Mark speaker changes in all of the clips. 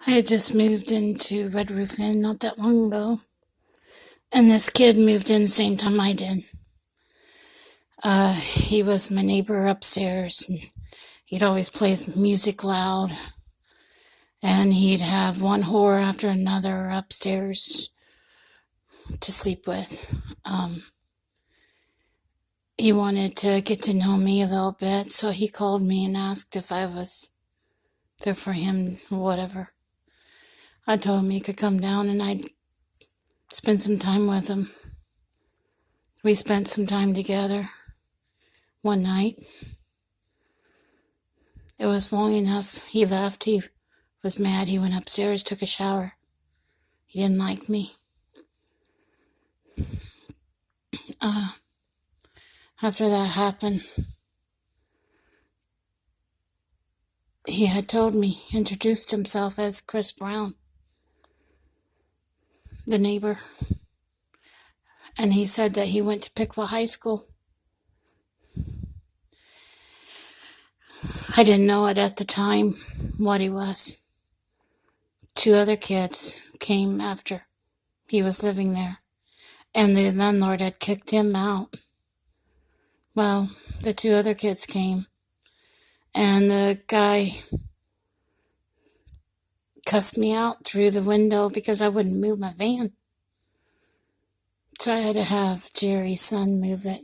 Speaker 1: I had just moved into Red Roof Inn not that long ago, and this kid moved in the same time I did. He was my neighbor upstairs, and he'd always play his music loud, and he'd have one whore after another upstairs to sleep with. He wanted to get to know me a little bit, so he called me and asked if I was there for him or whatever. I told him he could come down and I'd spend some time with him. We spent some time together one night. It was long enough. He left. He was mad. He went upstairs, took a shower. He didn't like me. After that happened, he had told me, introduced himself as Chris Brown, the neighbor. And he said that he went to Piqua High School. I didn't know it at the time what he was. 2 other kids came after he was living there, and the landlord had kicked him out. Well, the 2 other kids came, and the guy cussed me out through the window because I wouldn't move my van. So I had to have Jerry's son move it.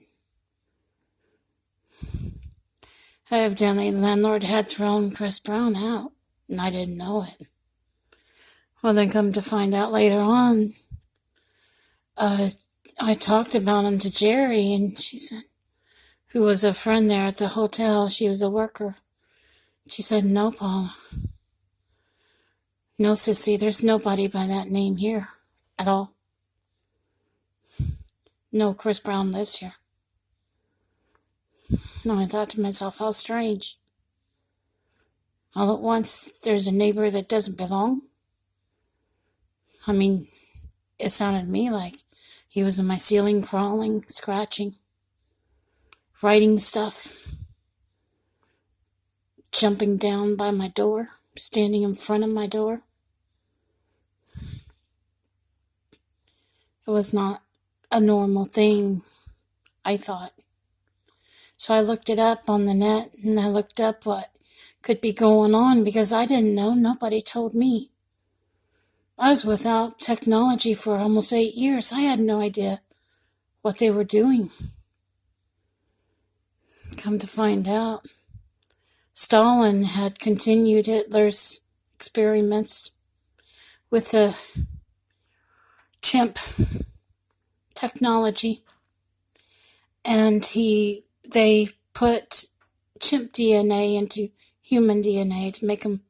Speaker 1: Evidently, the landlord had thrown Chris Brown out, and I didn't know it. Well, then come to find out later on, I talked about him to Jerry, and she said, who was a friend there at the hotel, she was a worker. She said, no, Paula. No, Sissy, there's nobody by that name here at all. No, Chris Brown lives here. No, I thought to myself, how strange. All at once, there's a neighbor that doesn't belong. I mean, it sounded to me like he was in my ceiling crawling, scratching, writing stuff, jumping down by my door, standing in front of my door. It was not a normal thing, I thought. So I looked it up on the net, and I looked up what could be going on because I didn't know. Nobody told me. I was without technology for almost 8 years. I had no idea what they were doing. Come to find out, Stalin had continued Hitler's experiments with the chimp technology, and they put chimp DNA into human DNA to make them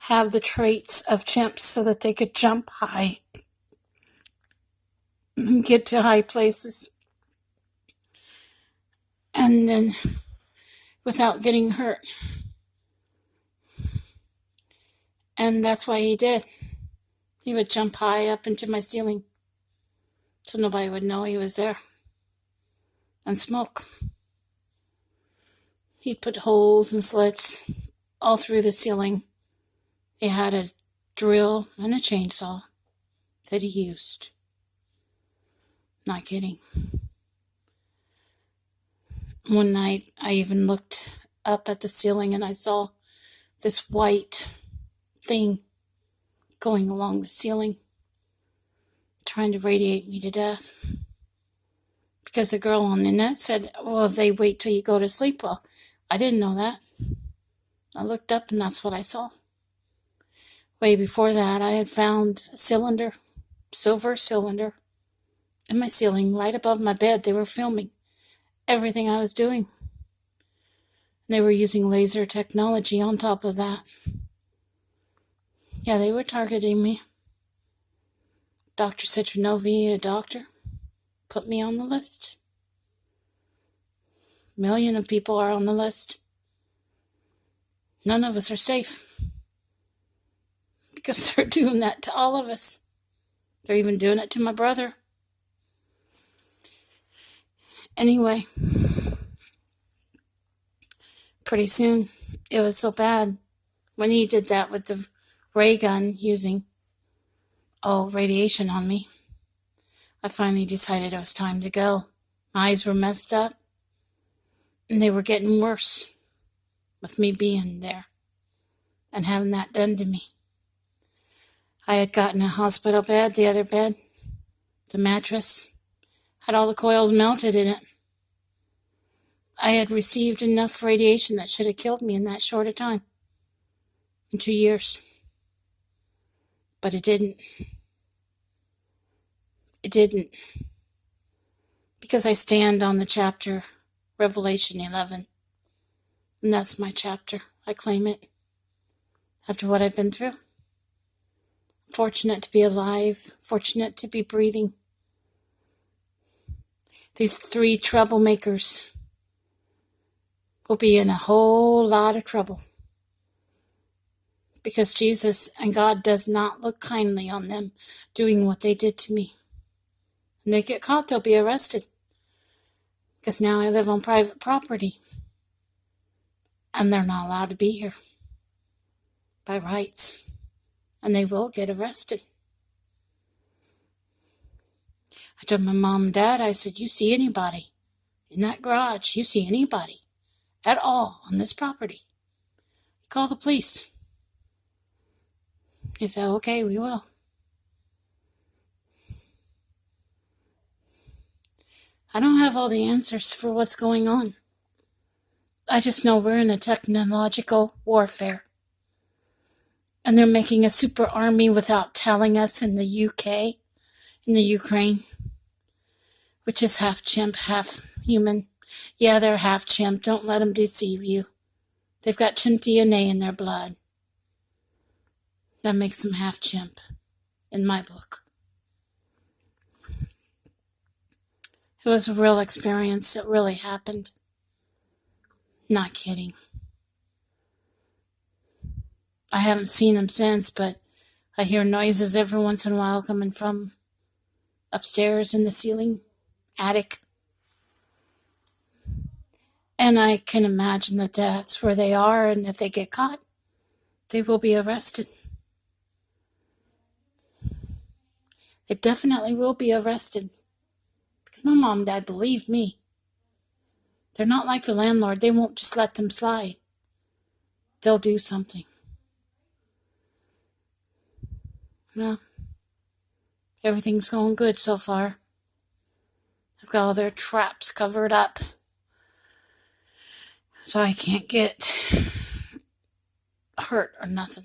Speaker 1: have the traits of chimps so that they could jump high and get to high places, and then without getting hurt. And that's why he did. He would jump high up into my ceiling so nobody would know he was there, and smoke. He'd put holes and slits all through the ceiling. He had a drill and a chainsaw that he used. Not kidding. One night, I even looked up at the ceiling and I saw this white thing going along the ceiling, trying to radiate me to death. Because the girl on the net said, well, they wait till you go to sleep. Well, I didn't know that. I looked up and that's what I saw. Way before that, I had found a cylinder, silver cylinder, in my ceiling right above my bed. They were filming everything I was doing. They were using laser technology on top of that. Yeah, they were targeting me. Dr. Citrinovi, a doctor, put me on the list. 1 million of people are on the list. None of us are safe because they're doing that to all of us. They're even doing it to my brother. Anyway, pretty soon it was so bad when he did that with the ray gun using radiation on me, I finally decided it was time to go. My eyes were messed up, and they were getting worse with me being there and having that done to me. I had gotten a hospital bed, the other bed, the mattress, had all the coils melted in it. I had received enough radiation that should have killed me in that short a time, in 2 years. But it didn't. It didn't. Because I stand on the chapter, Revelation 11. And that's my chapter. I claim it. After what I've been through. Fortunate to be alive. Fortunate to be breathing. These 3 troublemakers will be in a whole lot of trouble. Because Jesus and God does not look kindly on them doing what they did to me. When they get caught, they'll be arrested. Because now I live on private property. And they're not allowed to be here. By rights. And they will get arrested. I told my mom and dad, I said, you see anybody in that garage, you see anybody at all on this property, call the police. They said, okay, we will. I don't have all the answers for what's going on. I just know we're in a technological warfare. And they're making a super army without telling us in the UK, in the Ukraine, which is half chimp, half human. Yeah, they're half chimp. Don't let them deceive you. They've got chimp DNA in their blood. That makes them half chimp, in my book. It was a real experience. It really happened. Not kidding. I haven't seen them since, but I hear noises every once in a while coming from upstairs in the ceiling, attic. And I can imagine that that's where they are, and if they get caught, they will be arrested. They definitely will be arrested. Because my mom and dad believed me. They're not like the landlord. They won't just let them slide. They'll do something. Well, everything's going good so far. I've got all their traps covered up. So I can't get hurt or nothing.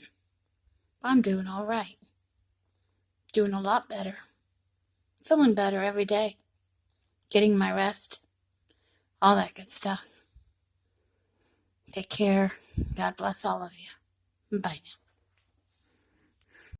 Speaker 1: But I'm doing all right. Doing a lot better. Feeling better every day. Getting my rest. All that good stuff. Take care. God bless all of you. Bye now.